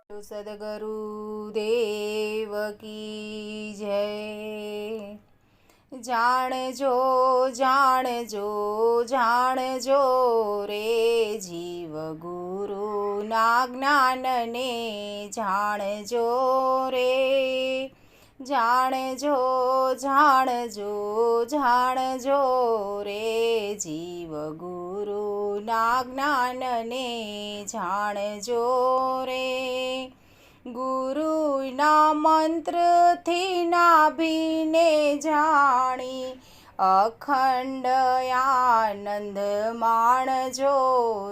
સદગુરુદેવ કી જય। જાણજો જાણજો જાણજો રે જીવ ગુરુના જ્ઞાનને જાણજો રે। જાણજો જાણજો જાણજો રે જીવ ગુરુના જ્ઞાનને જાણજો રે। ગુરુના મંત્રથી નાભીને જાણી અખંડ આનંદ માણજો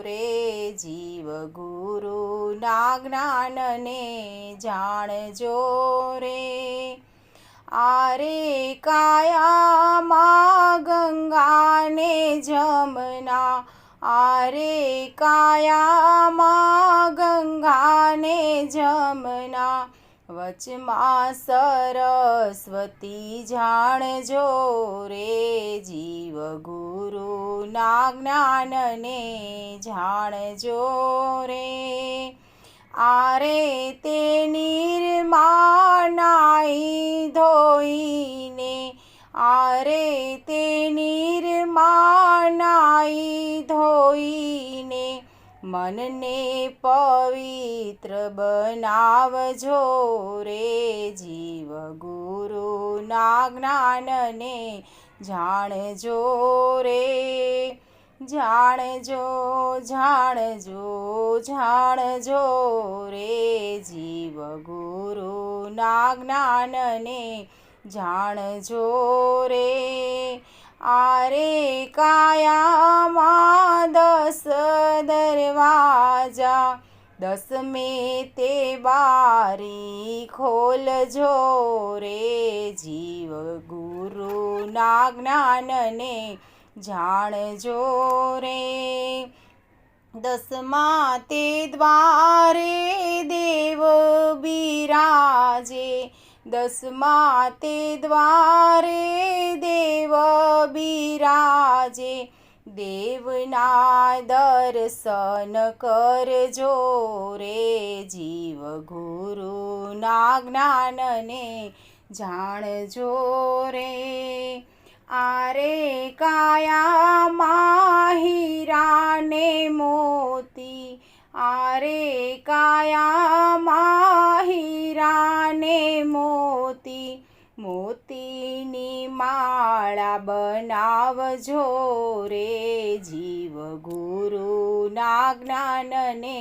રે જીવ ગુરુના જ્ઞાનને જાણજો રે। આરે કાયામાં ગંગાને જમના આરે કાયામાં ગંગાને જમના વચમાં સરસ્વતી જાણજો રે જીવ ગુરુના જ્ઞાનને જાણજો રે। આરે તે નિર્મા નાઈ ધોઈને આરે તે નિર્મા નાઈ ધોઈને મનને પવિત્ર બનાવજો રે જીવ ગુરુના જ્ઞાનને જાણજો રે। જાણજો જાણજો જાણજો રે જીવ ગુરુના જ્ઞાનને જાણજો રે। આરે કાયામાં 10 દરવાજા 10મે તે બારી ખોલજો રે જીવ ગુરુના જ્ઞાનને જાણજો રે। 10મા તે દ્વારે દેવ બિરાજે 10મા તે દ્વારે દેવ બિરાજે દેવના દર્શન કરજો રે જીવ ગુરુના જ્ઞાનને જાણજો રે। આરે કાયામાં હીરાને મોતી આરે કાયામાં હીરાને મોતી મોતીની માળા બનાવજો રે જીવ ગુરુના જ્ઞાનને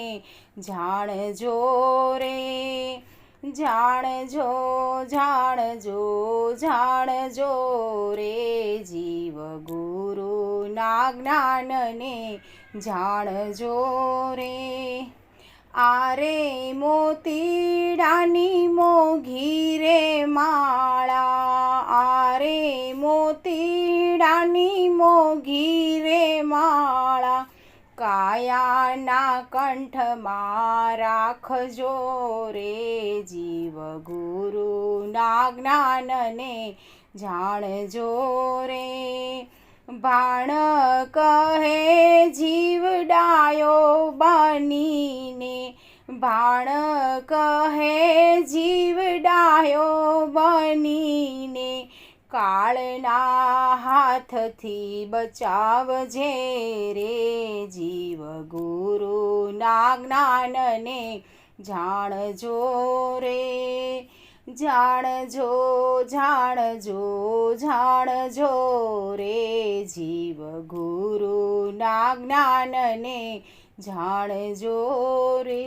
જાણજો રે। જાણજો જાણજો જાણજો રે જીવ ગુરુના જ્ઞાનને જાણજો રે। આરે મોતીડાની મોઘી રે માળા આરે મોતીડાની મોઘી રે માળા કાયાના કંઠમાં રાખજો રે જીવ ગુરુના જ્ઞાનને જાણજો રે। ભાણ કહે જીવડાયો બનીને ભાણ કહે જીવડાયો બનીને કાળના હાથથી બચાવજે રે જીવ ગુરુના જ્ઞાનને જાણજો રે। જાણજો જાણજો જાણજો રે જીવ ગુરુના જ્ઞાનને જાણજો રે।